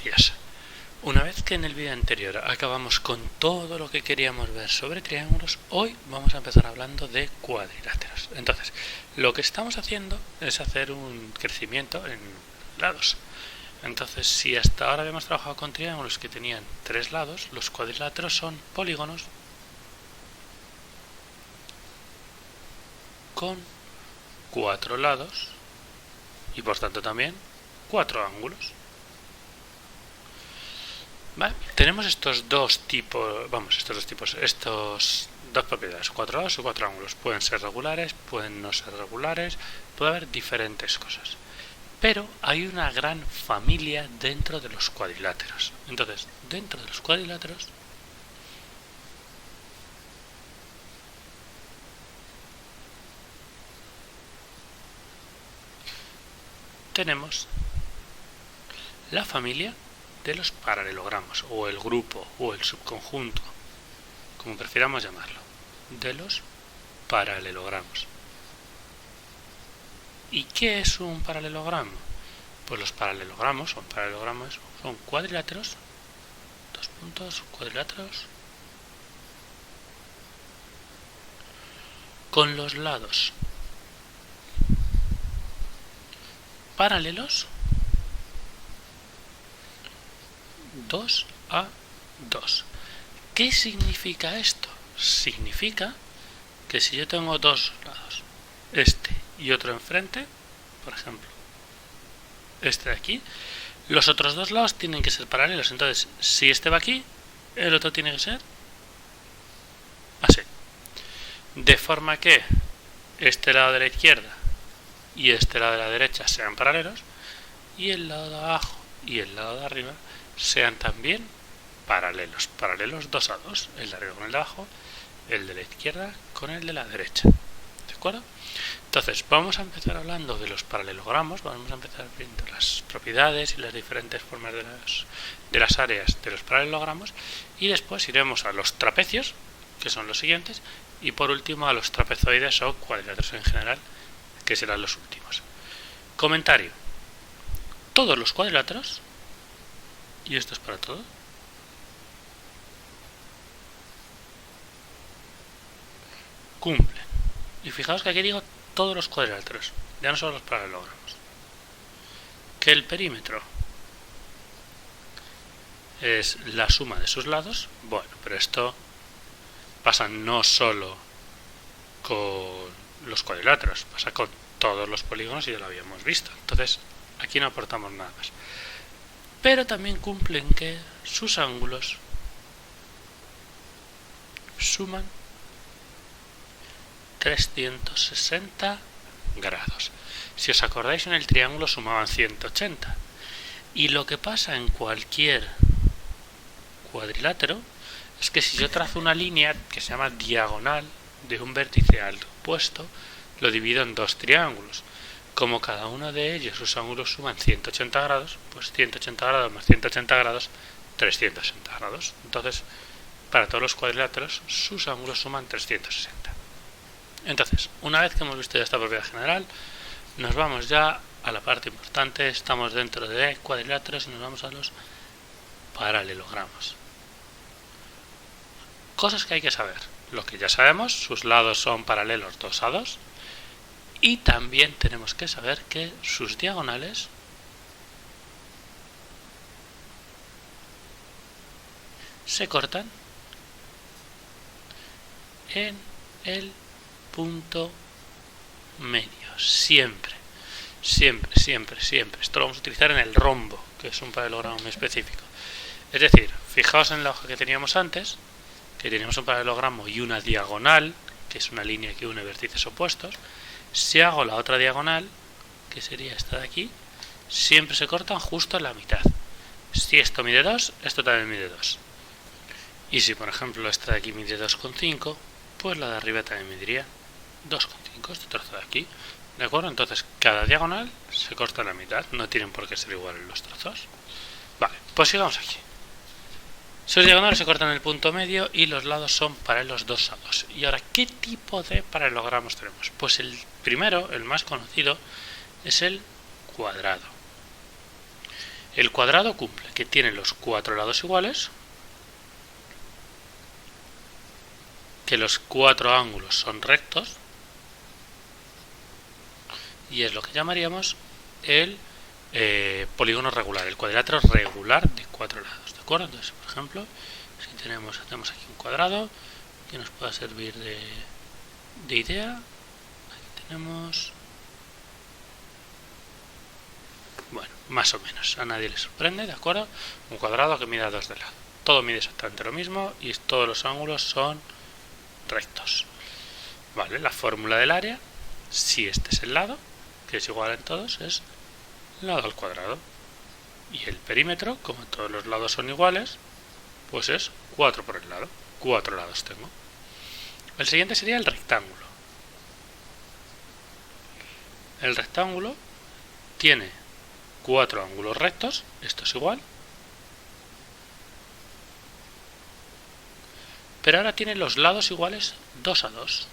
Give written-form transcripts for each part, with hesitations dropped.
días. Una vez que en el vídeo anterior acabamos con todo lo que queríamos ver sobre triángulos, hoy vamos a empezar hablando de cuadriláteros. Entonces, lo que estamos haciendo es hacer un crecimiento en lados. Entonces, si hasta ahora habíamos trabajado con triángulos que tenían 3 lados, los cuadriláteros son polígonos con 4 lados y por tanto también 4 ángulos. Vale, tenemos estos dos propiedades, 4 lados y 4 ángulos. Pueden ser regulares, pueden no ser regulares, puede haber diferentes cosas. Pero hay una gran familia dentro de los cuadriláteros. Entonces, dentro de los cuadriláteros tenemos la familia de los paralelogramos, o el grupo, o el subconjunto, como prefiramos llamarlo, de los paralelogramos. ¿Y qué es un paralelogramo? Pues los paralelogramos son cuadriláteros, cuadriláteros con los lados paralelos 2 a 2. ¿Qué significa esto? Significa que si yo tengo dos lados, este y otro enfrente, por ejemplo, este de aquí, los otros dos lados tienen que ser paralelos. Entonces, si este va aquí, el otro tiene que ser así. De forma que este lado de la izquierda y este lado de la derecha sean paralelos, y el lado de abajo y el lado de arriba sean también paralelos 2 a 2, el de arriba con el de abajo, el de la izquierda con el de la derecha. ¿De acuerdo? Entonces, vamos a empezar hablando de los paralelogramos, vamos a empezar viendo las propiedades y las diferentes formas de las áreas de los paralelogramos, y después iremos a los trapecios, que son los siguientes, y por último a los trapezoides o cuadriláteros en general, que serán los últimos. Comentario: todos los cuadriláteros, y esto es para todo, cumplen. Y fijaos que aquí digo todos los cuadriláteros, ya no solo los paralelogramos. Que el perímetro es la suma de sus lados, bueno, pero esto pasa no solo con los cuadriláteros, pasa con todos los polígonos y ya lo habíamos visto. Entonces, aquí no aportamos nada más. Pero también cumplen que sus ángulos suman 360 grados. Si os acordáis, en el triángulo sumaban 180. Y lo que pasa en cualquier cuadrilátero es que si yo trazo una línea que se llama diagonal de un vértice al opuesto, lo divido en dos triángulos. Como cada uno de ellos sus ángulos suman 180 grados, pues 180 grados más 180 grados, 360 grados. Entonces, para todos los cuadriláteros, sus ángulos suman 360. Entonces, una vez que hemos visto ya esta propiedad general, nos vamos ya a la parte importante. Estamos dentro de cuadriláteros y nos vamos a los paralelogramos. Cosas que hay que saber. Lo que ya sabemos, sus lados son paralelos 2 a 2. Y también tenemos que saber que sus diagonales se cortan en el punto medio. Siempre. Esto lo vamos a utilizar en el rombo, que es un paralelogramo muy específico. Es decir, fijaos en la hoja que teníamos antes, que teníamos un paralelogramo y una diagonal, que es una línea que une vértices opuestos. Si hago la otra diagonal, que sería esta de aquí, siempre se cortan justo en la mitad. Si esto mide 2, esto también mide 2. Y si por ejemplo esta de aquí mide 2,5, pues la de arriba también mediría 2,5, este trozo de aquí. ¿De acuerdo? Entonces cada diagonal se corta en la mitad, no tienen por qué ser iguales los trozos. Vale, pues sigamos aquí. Sus diagonales se cortan en el punto medio y los lados son paralelos 2 a 2. Y ahora, ¿qué tipo de paralelogramos tenemos? Pues el primero, el más conocido, es el cuadrado. El cuadrado cumple que tiene los 4 lados iguales, que los 4 ángulos son rectos, y es lo que llamaríamos el polígono regular, el cuadrilátero regular de 4 lados, ¿de acuerdo? Entonces, por ejemplo, si hacemos aquí un cuadrado que nos pueda servir de idea, aquí tenemos, bueno, más o menos, a nadie le sorprende, ¿de acuerdo? Un cuadrado que mida 2 de lado, todo mide exactamente lo mismo y todos los ángulos son rectos. Vale, la fórmula del área, si este es el lado, que es igual en todos, es lado al cuadrado. Y el perímetro, como todos los lados son iguales, pues es 4 por el lado. 4 lados tengo. El siguiente sería el rectángulo. El rectángulo tiene 4 ángulos rectos, esto es igual. Pero ahora tiene los lados iguales 2 a 2.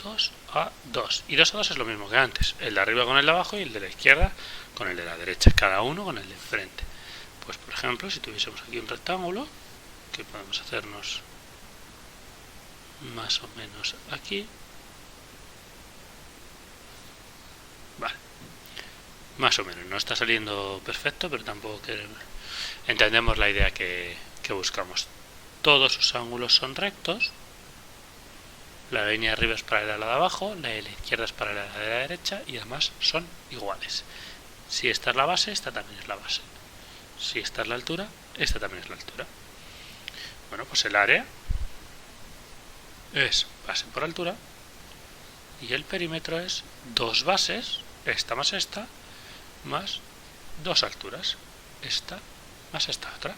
2 a 2. Y 2 a 2 es lo mismo que antes. El de arriba con el de abajo y el de la izquierda con el de la derecha. Cada uno con el de enfrente. Pues por ejemplo, si tuviésemos aquí un rectángulo, que podemos hacernos más o menos aquí. Vale. Más o menos. No está saliendo perfecto, pero tampoco queremos. Entendemos la idea que buscamos. Todos sus ángulos son rectos. La línea de arriba es paralela a la de abajo, la de la izquierda es paralela a la de la derecha y además son iguales. Si esta es la base, esta también es la base. Si esta es la altura, esta también es la altura. Bueno, pues el área es base por altura y el perímetro es 2 bases, esta más esta, más 2 alturas, esta más esta otra.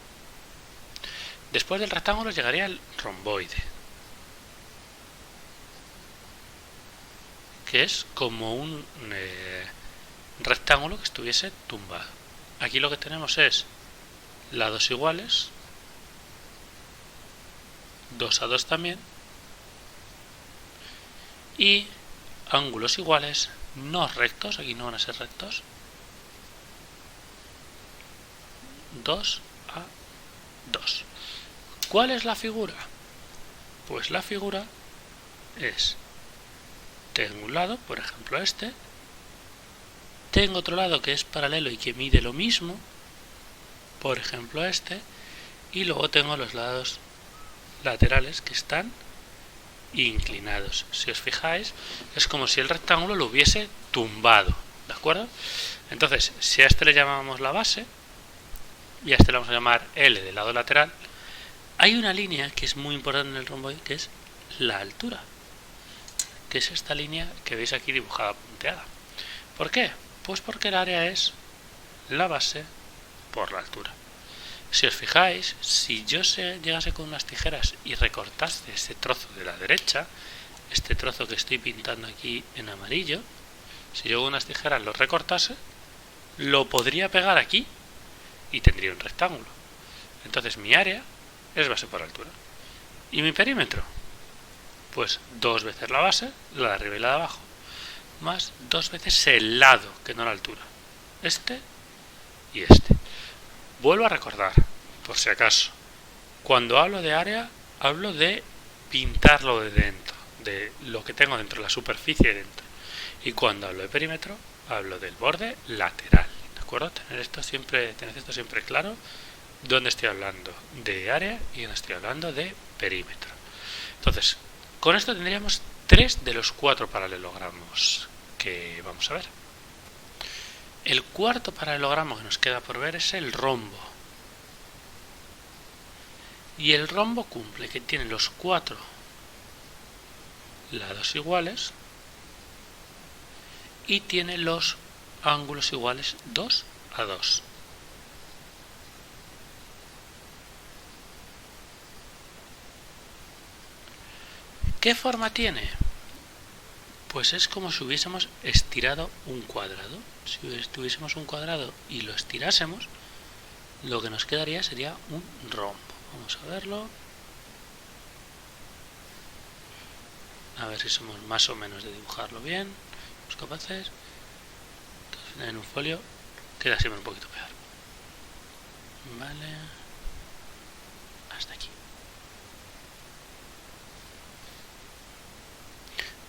Después del rectángulo llegaría el romboide, que es como un rectángulo que estuviese tumbado. Aquí lo que tenemos es lados iguales, 2 a 2 también, y ángulos iguales, no rectos, aquí no van a ser rectos, 2 a 2. ¿Cuál es la figura? Pues la figura es: tengo un lado, por ejemplo este, tengo otro lado que es paralelo y que mide lo mismo, por ejemplo este, y luego tengo los lados laterales que están inclinados. Si os fijáis, es como si el rectángulo lo hubiese tumbado, ¿de acuerdo? Entonces, si a este le llamamos la base, y a este le vamos a llamar L del lado lateral, hay una línea que es muy importante en el romboide, que es la altura, que es esta línea que veis aquí dibujada punteada. ¿Por qué? Pues porque el área es la base por la altura. Si os fijáis, si yo llegase con unas tijeras y recortase este trozo de la derecha, este trozo que estoy pintando aquí en amarillo, si yo con unas tijeras lo recortase, lo podría pegar aquí y tendría un rectángulo. Entonces mi área es base por altura. ¿Y mi perímetro? Pues 2 veces la base, la de arriba y la de abajo, más 2 veces el lado, que no la altura. Este y este. Vuelvo a recordar, por si acaso, cuando hablo de área, hablo de pintarlo de dentro, de lo que tengo dentro, la superficie de dentro. Y cuando hablo de perímetro, hablo del borde lateral, ¿de acuerdo? Tened esto siempre claro, dónde estoy hablando de área y dónde estoy hablando de perímetro. Entonces, con esto tendríamos 3 de los 4 paralelogramos que vamos a ver. El cuarto paralelogramo que nos queda por ver es el rombo. Y el rombo cumple que tiene los 4 lados iguales y tiene los ángulos iguales 2 a 2. ¿Qué forma tiene? Pues es como si hubiésemos estirado un cuadrado. Si tuviésemos un cuadrado y lo estirásemos, lo que nos quedaría sería un rombo. Vamos a verlo. A ver si somos más o menos de dibujarlo bien. ¿Somos capaces? En un folio queda siempre un poquito peor. Vale. Hasta aquí.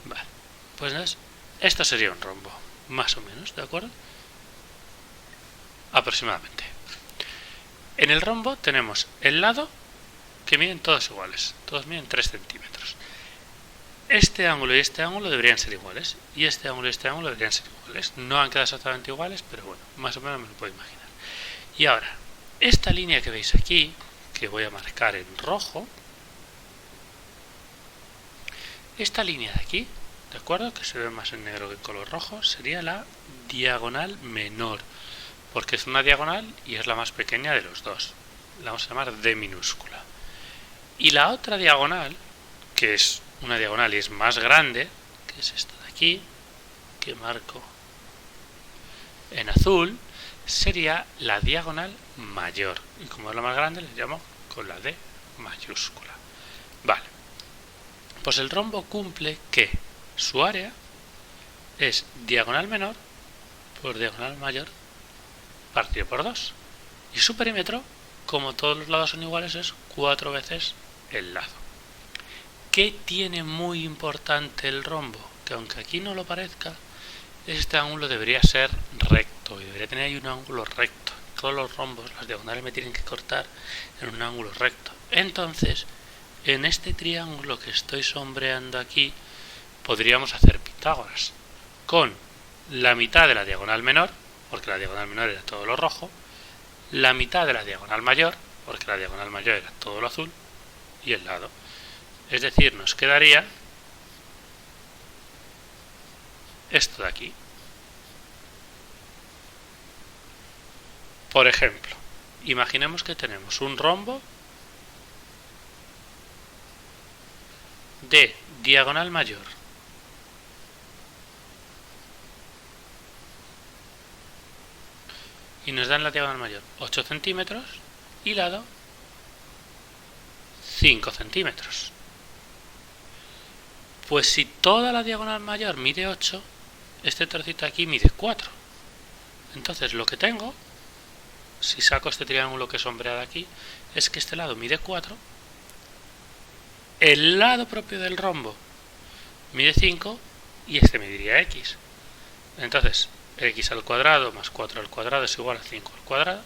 Vale. Pues nada, esto sería un rombo. Más o menos, ¿de acuerdo? Aproximadamente. En el rombo tenemos el lado que miden todos iguales. Todos miden 3 centímetros. Este ángulo y este ángulo deberían ser iguales. Y este ángulo y este ángulo deberían ser iguales. No han quedado exactamente iguales, pero bueno, más o menos me lo puedo imaginar. Y ahora, esta línea que veis aquí, que voy a marcar en rojo, esta línea de aquí, ¿de acuerdo? Que se ve más en negro que en color rojo, sería la diagonal menor, porque es una diagonal y es la más pequeña de los dos. La vamos a llamar D minúscula. Y la otra diagonal, que es una diagonal y es más grande, que es esta de aquí, que marco en azul, sería la diagonal mayor. Y como es la más grande, le llamo con la D mayúscula. Vale. Pues el rombo cumple que su área es diagonal menor por diagonal mayor partido por 2. Y su perímetro, como todos los lados son iguales, es 4 veces el lado. ¿Qué tiene muy importante el rombo? Que aunque aquí no lo parezca, este ángulo debería ser recto y debería tener ahí un ángulo recto. Todos los rombos, las diagonales me tienen que cortar en un ángulo recto. Entonces, en este triángulo que estoy sombreando aquí, podríamos hacer Pitágoras con la mitad de la diagonal menor, porque la diagonal menor era todo lo rojo, la mitad de la diagonal mayor, porque la diagonal mayor era todo lo azul, y el lado. Es decir, nos quedaría esto de aquí. Por ejemplo, imaginemos que tenemos un rombo de diagonal mayor y nos dan la diagonal mayor 8 centímetros y lado 5 centímetros. Pues si toda la diagonal mayor mide 8, este trocito aquí mide 4. Entonces lo que tengo, si saco este triángulo que he sombreado aquí, es que este lado mide 4, el lado propio del rombo mide 5 y este mediría x. Entonces, x al cuadrado más 4 al cuadrado es igual a 5 al cuadrado.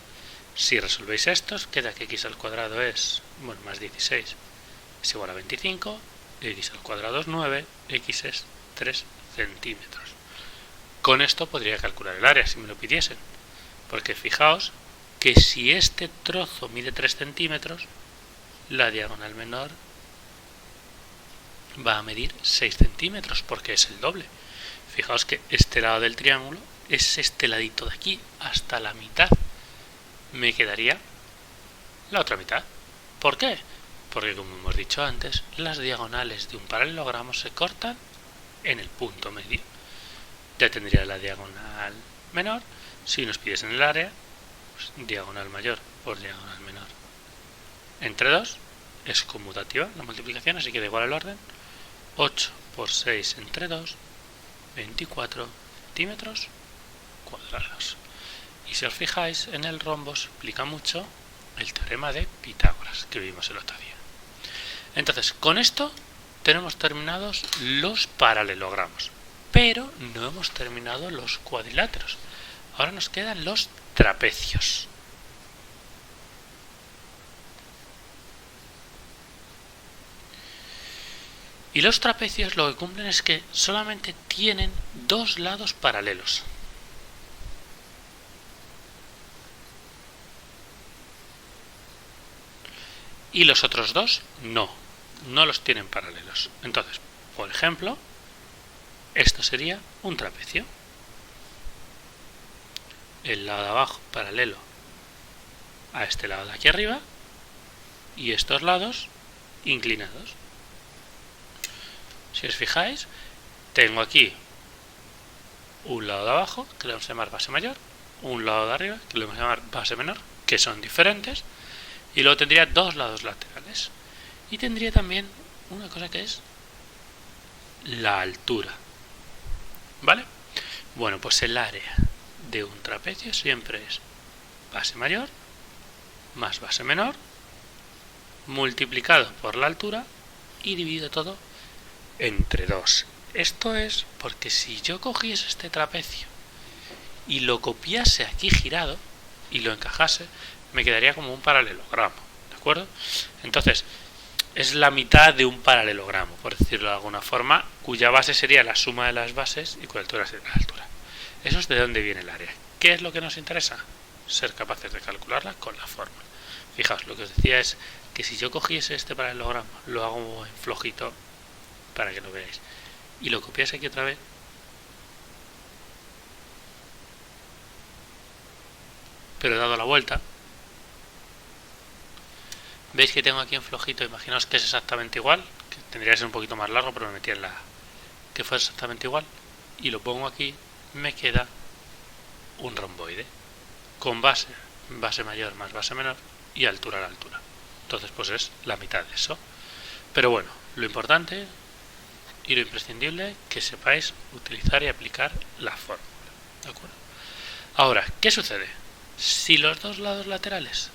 Si resolvéis estos, queda que x al cuadrado es, bueno, más 16 es igual a 25, x al cuadrado es 9, x es 3 centímetros. Con esto podría calcular el área si me lo pidiesen, porque fijaos que si este trozo mide 3 centímetros, la diagonal menor va a medir 6 centímetros, porque es el doble. Fijaos que este lado del triángulo es este ladito de aquí, hasta la mitad. Me quedaría la otra mitad. ¿Por qué? Porque, como hemos dicho antes, las diagonales de un paralelogramo se cortan en el punto medio. Ya tendría la diagonal menor. Si nos pidiesen el área, pues diagonal mayor por diagonal menor entre 2 es conmutativa la multiplicación, así que da igual el orden. 8 por 6 entre 2, 24 centímetros cuadrados. Y si os fijáis, en el rombo se explica mucho el teorema de Pitágoras que vimos el otro día. Entonces, con esto tenemos terminados los paralelogramos, pero no hemos terminado los cuadriláteros. Ahora nos quedan los trapecios. Y los trapecios lo que cumplen es que solamente tienen dos lados paralelos. Y los otros dos no los tienen paralelos. Entonces, por ejemplo, esto sería un trapecio. El lado de abajo paralelo a este lado de aquí arriba y estos lados inclinados. Si os fijáis, tengo aquí un lado de abajo, que le vamos a llamar base mayor, un lado de arriba, que le vamos a llamar base menor, que son diferentes, y luego tendría dos lados laterales. Y tendría también una cosa que es la altura. ¿Vale? Bueno, pues el área de un trapecio siempre es base mayor más base menor multiplicado por la altura y dividido todo entre 2. Esto es porque si yo cogiese este trapecio y lo copiase aquí girado y lo encajase, me quedaría como un paralelogramo, ¿de acuerdo? Entonces, es la mitad de un paralelogramo, por decirlo de alguna forma, cuya base sería la suma de las bases y cuya altura sería la altura. Eso es de dónde viene el área. ¿Qué es lo que nos interesa? Ser capaces de calcularla con la fórmula. Fijaos, lo que os decía es que si yo cogiese este paralelogramo, lo hago en flojito para que lo veáis, y lo copiase aquí otra vez, pero he dado la vuelta, veis que tengo aquí en flojito, imaginaos que es exactamente igual, que tendría que ser un poquito más largo, pero me metí en la que fue exactamente igual, y lo pongo aquí, me queda un romboide con base mayor más base menor y altura a la altura. Entonces pues es la mitad de eso. Pero bueno, lo importante y lo imprescindible que sepáis utilizar y aplicar la fórmula, ¿de acuerdo? Ahora, ¿qué sucede? Si los dos lados laterales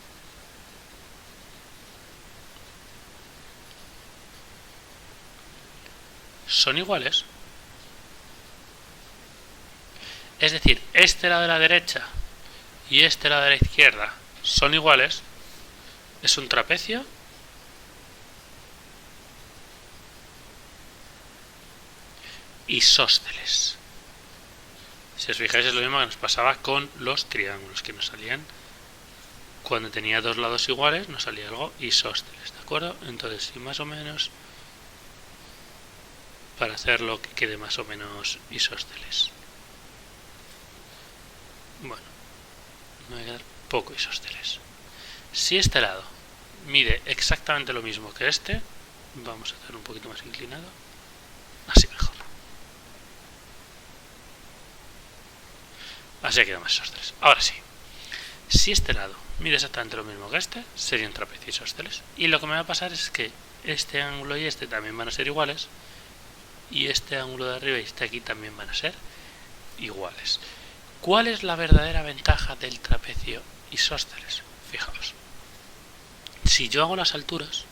son iguales, es decir, este lado de la derecha y este lado de la izquierda son iguales, es un trapecio isósceles. Si os fijáis es lo mismo que nos pasaba con los triángulos que nos salían cuando tenía dos lados iguales, nos salía algo isósceles, ¿de acuerdo? Entonces, si más o menos, para hacerlo que quede más o menos isósceles, bueno, me va a quedar poco isósceles. Si este lado mide exactamente lo mismo que este, vamos a hacer un poquito más inclinado, así mejor. Así queda más isósceles. Ahora sí, si este lado mide exactamente lo mismo que este, sería un trapecio isósceles. Y lo que me va a pasar es que este ángulo y este también van a ser iguales, y este ángulo de arriba y este aquí también van a ser iguales. ¿Cuál es la verdadera ventaja del trapecio isósceles? Fijaos, si yo hago las alturas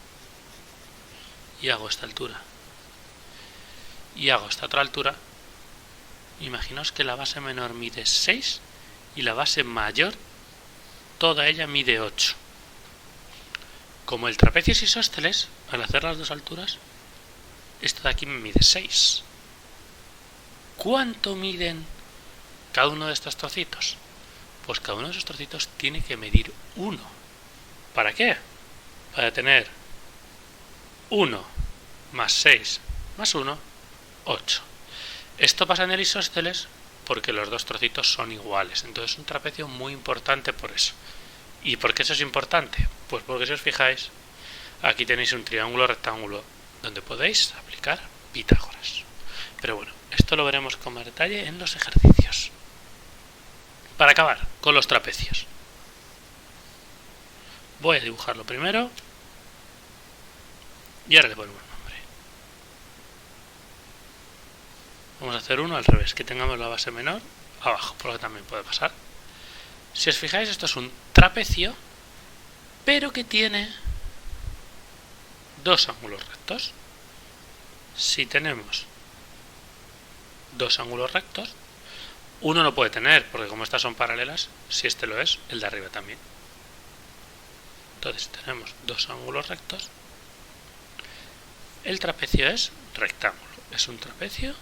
y hago esta altura y hago esta otra altura, imaginaos que la base menor mide 6 y la base mayor, toda ella mide 8. Como el trapecio es isósceles, al hacer las dos alturas, esto de aquí me mide 6. ¿Cuánto miden cada uno de estos trocitos? Pues cada uno de esos trocitos tiene que medir 1. ¿Para qué? Para tener 1 más 6 más 1, 8. Esto pasa en el isósceles porque los dos trocitos son iguales. Entonces es un trapecio muy importante por eso. ¿Y por qué eso es importante? Pues porque si os fijáis, aquí tenéis un triángulo rectángulo donde podéis aplicar Pitágoras. Pero bueno, esto lo veremos con más detalle en los ejercicios. Para acabar con los trapecios, voy a dibujarlo primero y ahora le ponemos nombre. Vamos a hacer uno al revés, que tengamos la base menor abajo, por lo que también puede pasar. Si os fijáis, esto es un trapecio, pero que tiene dos ángulos rectos. Si tenemos dos ángulos rectos, uno no puede tener, porque como estas son paralelas, si este lo es, el de arriba también. Entonces, si tenemos dos ángulos rectos, el trapecio es rectángulo. Es un trapecio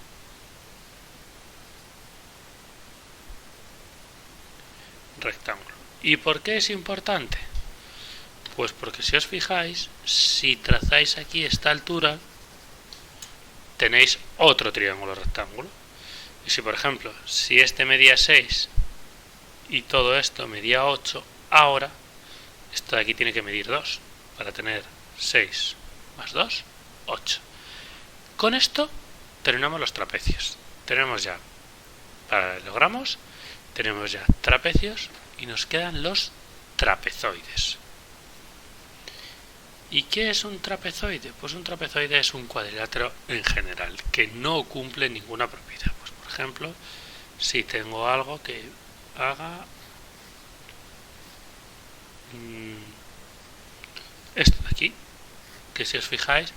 rectángulo. ¿Y por qué es importante? Pues porque si os fijáis, si trazáis aquí esta altura, tenéis otro triángulo rectángulo. Y si por ejemplo, si este medía 6 y todo esto medía 8, ahora esto de aquí tiene que medir 2 para tener 6 más 2, 8. Con esto terminamos los trapecios. Tenemos ya paralelogramos, tenemos ya trapecios y nos quedan los trapezoides. ¿Y qué es un trapezoide? Pues un trapezoide es un cuadrilátero en general, que no cumple ninguna propiedad. Pues por ejemplo, si tengo algo que haga esto de aquí, que si os fijáis,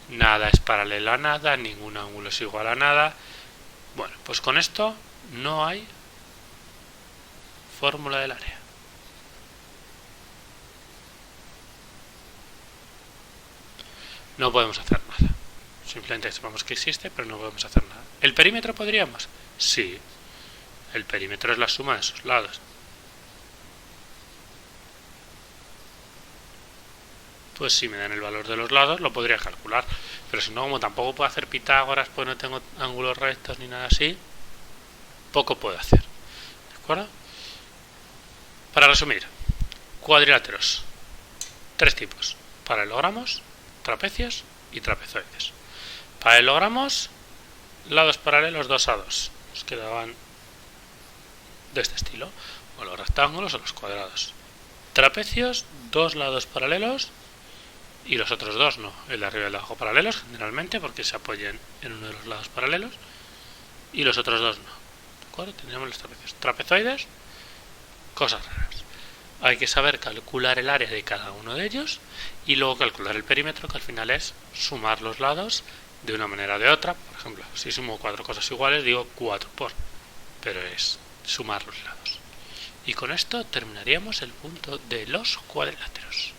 nada es paralelo a nada, ningún ángulo es igual a nada. Bueno, pues con esto no hay fórmula del área. No podemos hacer nada. Simplemente sabemos que existe, pero no podemos hacer nada. ¿El perímetro podríamos? Sí. El perímetro es la suma de sus lados. Pues si me dan el valor de los lados, lo podría calcular. Pero si no, como tampoco puedo hacer Pitágoras, pues no tengo ángulos rectos ni nada así, poco puedo hacer. ¿De acuerdo? Para resumir, cuadriláteros. 3 tipos: paralelogramos, trapecios y trapezoides. Paralelogramos, lados paralelos 2 a 2. Nos quedaban de este estilo, o los rectángulos o los cuadrados. Trapecios, 2 lados paralelos y los otros 2 no, el de arriba y el de abajo paralelos generalmente, porque se apoyan en uno de los lados paralelos, y los otros 2 no. ¿De acuerdo? Tendríamos los trapecios. Trapezoides, cosas raras. Hay que saber calcular el área de cada uno de ellos y luego calcular el perímetro, que al final es sumar los lados de una manera o de otra. Por ejemplo, si sumo 4 cosas iguales, digo 4 por, pero es sumar los lados. Y con esto terminaríamos el punto de los cuadriláteros.